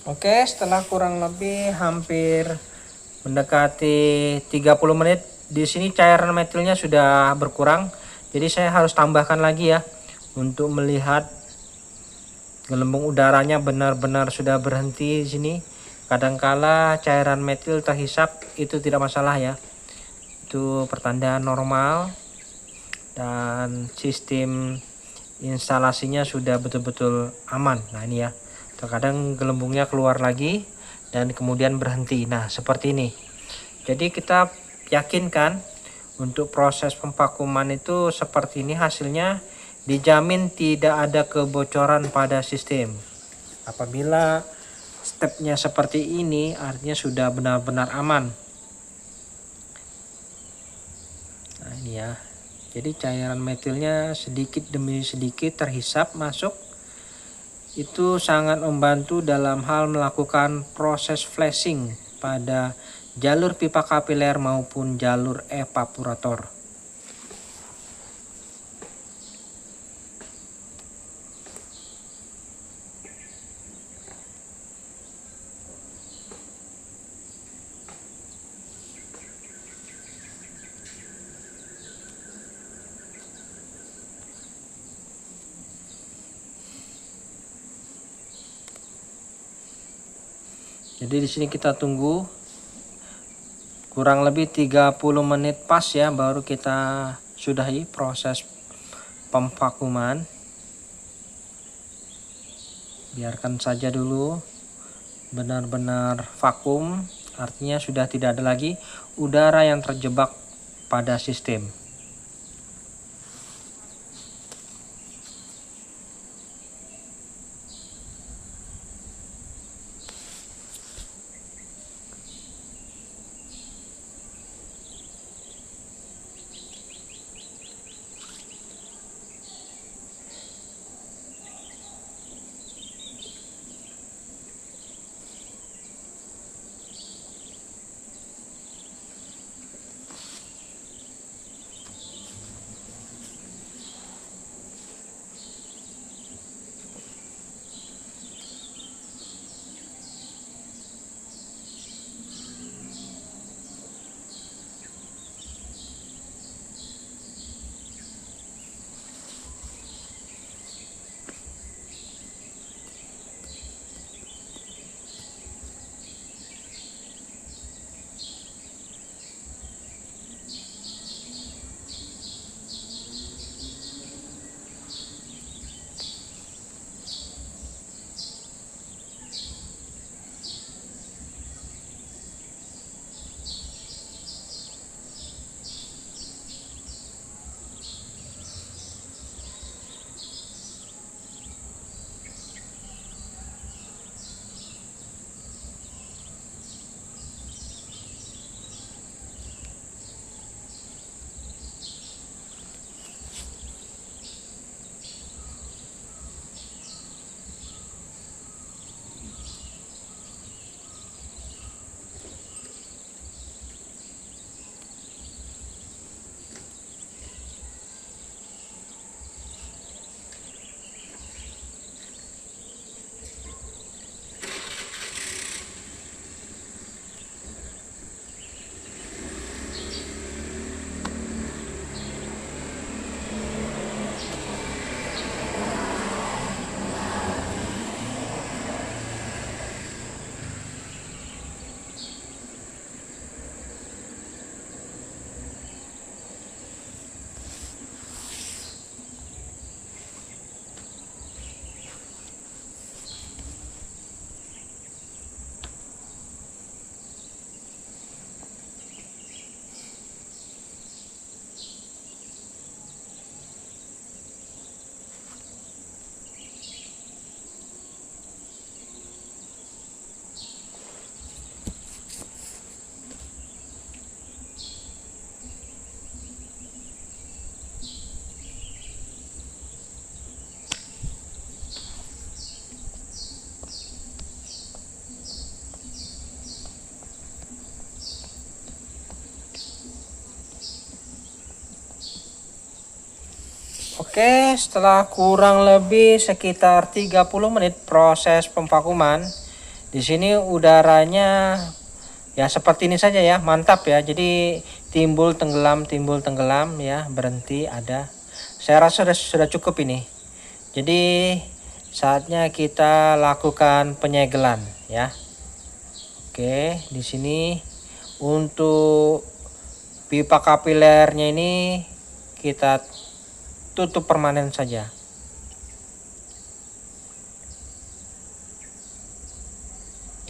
Oke, setelah kurang lebih hampir mendekati 30 menit, di sini cairan metilnya sudah berkurang. Jadi saya harus tambahkan lagi ya untuk melihat gelembung udaranya benar-benar sudah berhenti di sini. Kadangkala cairan metil terhisap, itu tidak masalah ya. Itu pertanda normal dan sistem instalasinya sudah betul-betul aman. Nah ini ya, terkadang gelembungnya keluar lagi dan kemudian berhenti. Nah seperti ini. Jadi kita yakinkan untuk proses pempakuman itu seperti ini hasilnya, dijamin tidak ada kebocoran pada sistem. Apabila stepnya seperti ini artinya sudah benar-benar aman. Nah ini ya, jadi cairan metilnya sedikit demi sedikit terhisap masuk. Itu sangat membantu dalam hal melakukan proses flashing pada jalur pipa kapiler maupun jalur evaporator. Jadi di sini kita tunggu kurang lebih 30 menit pas ya, baru kita sudahi proses pemvakuman. Biarkan saja dulu benar-benar vakum, artinya sudah tidak ada lagi udara yang terjebak pada sistem. Oke, setelah kurang lebih sekitar 30 menit proses pemvakuman, Di sini udaranya ya seperti ini saja ya, mantap ya. Jadi timbul tenggelam ya, berhenti ada. Saya rasa sudah cukup ini. Jadi saatnya kita lakukan penyegelan ya. Oke, di sini untuk pipa kapilernya ini kita tutup permanen saja.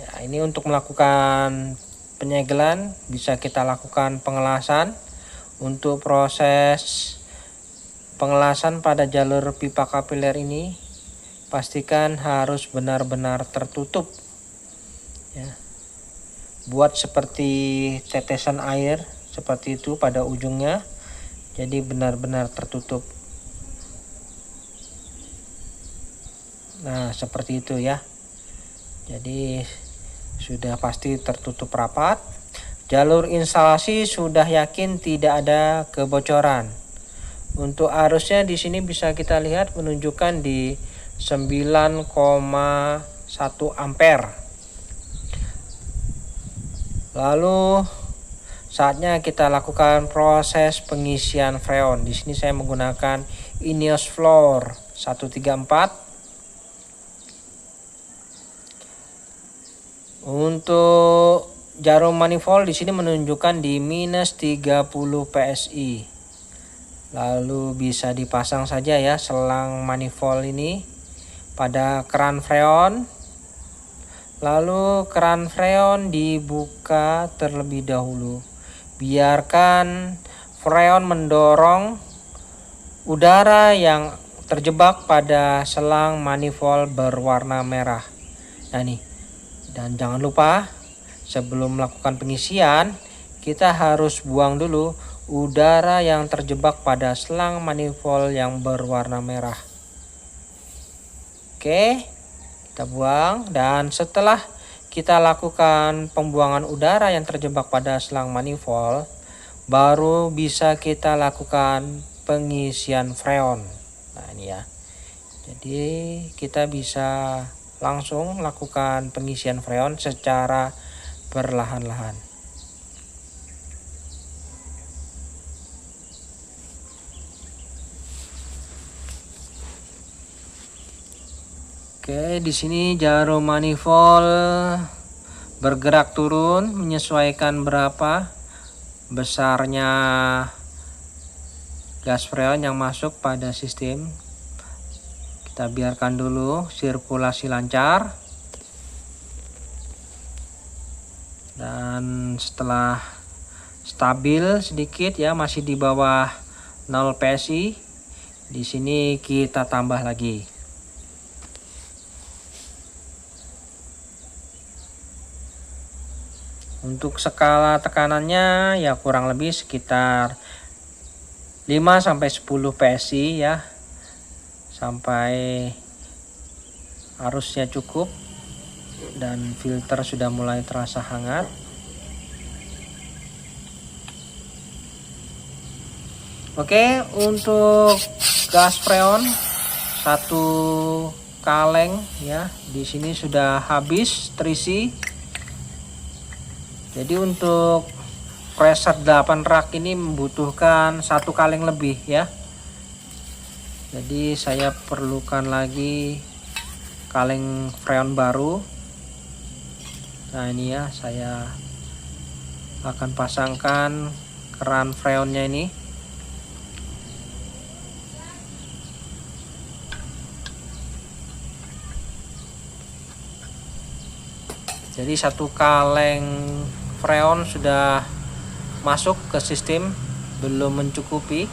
Ya, ini untuk melakukan penyegelan bisa kita lakukan pengelasan. Untuk proses pengelasan pada jalur pipa kapiler ini pastikan harus benar-benar tertutup ya. Buat seperti tetesan air seperti itu pada ujungnya, jadi benar-benar tertutup. Nah seperti itu ya, jadi sudah pasti tertutup rapat. Jalur instalasi sudah yakin tidak ada kebocoran. Untuk arusnya di sini bisa kita lihat menunjukkan di 9,1 ampere. Lalu saatnya kita lakukan proses pengisian freon. Di sini saya menggunakan Ineos Floor 134. Untuk jarum manifold di sini menunjukkan di minus 30 PSI. Lalu bisa dipasang saja ya selang manifold ini pada keran freon. Lalu keran freon dibuka terlebih dahulu. Biarkan freon mendorong udara yang terjebak pada selang manifold berwarna merah. Nah nih, dan jangan lupa sebelum melakukan pengisian, kita harus buang dulu udara yang terjebak pada selang manifold yang berwarna merah. Oke, kita buang, dan setelah kita lakukan pembuangan udara yang terjebak pada selang manifold, baru bisa kita lakukan pengisian freon. Nah ini ya, jadi kita bisa langsung lakukan pengisian freon secara perlahan-lahan. Oke, di sini jarum manifold bergerak turun menyesuaikan berapa besarnya gas freon yang masuk pada sistem. Kita biarkan dulu sirkulasi lancar. Dan setelah stabil sedikit ya, masih di bawah 0 PSI, di sini kita tambah lagi. Untuk skala tekanannya ya kurang lebih sekitar 5 sampai 10 PSI ya, sampai arusnya cukup dan filter sudah mulai terasa hangat. Oke, untuk gas freon 1 kaleng ya, di sini sudah habis terisi. Jadi untuk pressure 8 rak ini membutuhkan 1 kaleng lebih ya. Jadi saya perlukan lagi kaleng freon baru. Nah ini ya, saya akan pasangkan keran freonnya ini. Jadi 1 kaleng freon sudah masuk ke sistem, belum mencukupi.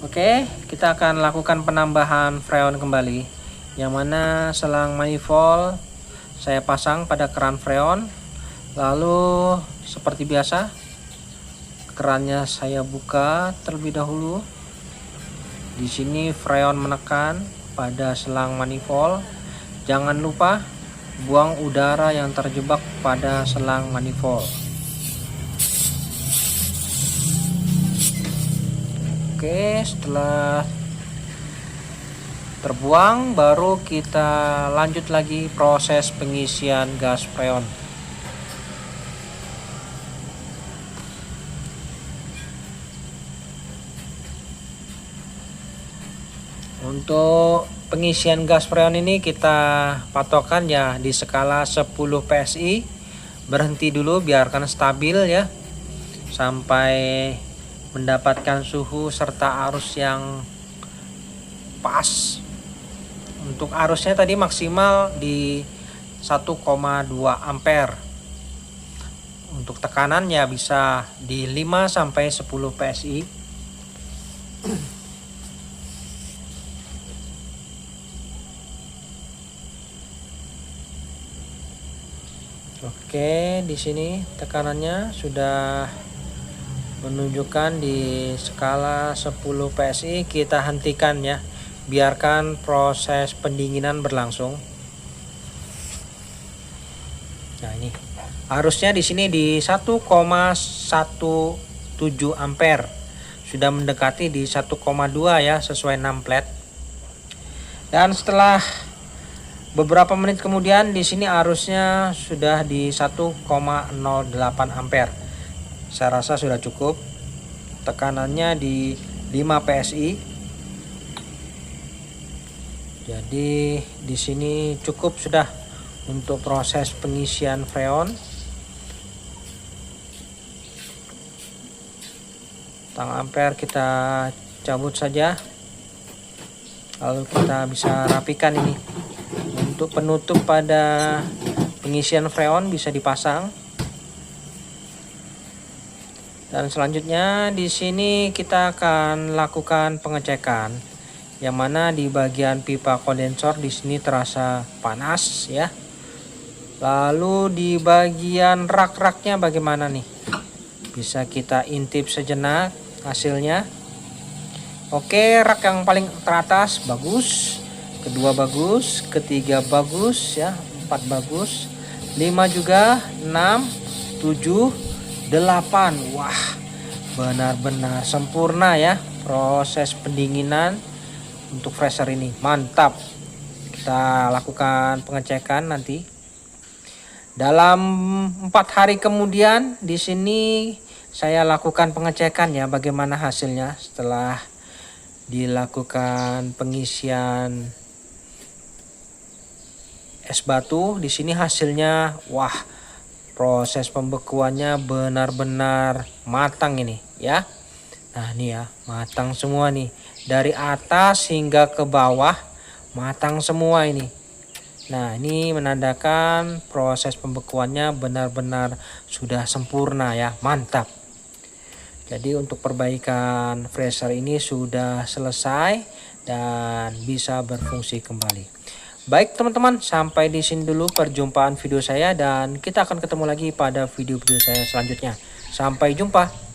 Oke, kita akan lakukan penambahan freon kembali, yang mana selang manifold saya pasang pada keran freon. Lalu seperti biasa, kerannya saya buka terlebih dahulu. Di sini freon menekan pada selang manifold. Jangan lupa buang udara yang terjebak pada selang manifold. Oke, setelah terbuang, baru kita lanjut lagi proses pengisian gas freon. Untuk pengisian gas freon ini kita patokan ya di skala 10 PSI. Berhenti dulu, biarkan stabil ya sampai mendapatkan suhu serta arus yang pas. Untuk arusnya tadi maksimal di 1,2 ampere. Untuk tekanannya bisa di 5 sampai 10 PSI. Oke, di sini tekanannya sudah menunjukkan di skala 10 PSI. Kita hentikan ya. Biarkan proses pendinginan berlangsung. Nah, ini arusnya di sini di 1,17 ampere. Sudah mendekati di 1,2 ya sesuai nameplate. Dan setelah beberapa menit kemudian di sini arusnya sudah di 1,08 ampere. Saya rasa sudah cukup. Tekanannya di 5 PSI. Jadi di sini cukup sudah untuk proses pengisian freon. Tang ampere kita cabut saja. Lalu kita bisa rapikan ini. Untuk penutup pada pengisian freon bisa dipasang. Dan selanjutnya di sini kita akan lakukan pengecekan, yang mana di bagian pipa kondensor di sini terasa panas ya. Lalu di bagian rak-raknya bagaimana nih? Bisa kita intip sejenak hasilnya. Oke, rak yang paling teratas bagus, kedua bagus, ketiga bagus ya, 4 bagus, 5 juga, 6, 7, 8. Wah, benar-benar sempurna ya proses pendinginan untuk freezer ini. Mantap. Kita lakukan pengecekan nanti. Dalam 4 hari kemudian di sini saya lakukan pengecekan ya bagaimana hasilnya setelah dilakukan pengisian es batu. Di sini hasilnya wah, proses pembekuannya benar-benar matang ini ya. Nah, ini ya, matang semua nih. Dari atas hingga ke bawah matang semua ini. Nah, ini menandakan proses pembekuannya benar-benar sudah sempurna ya. Mantap. Jadi untuk perbaikan freezer ini sudah selesai dan bisa berfungsi kembali. Baik teman-teman, sampai di sini dulu perjumpaan video saya dan kita akan ketemu lagi pada video-video saya selanjutnya. Sampai jumpa.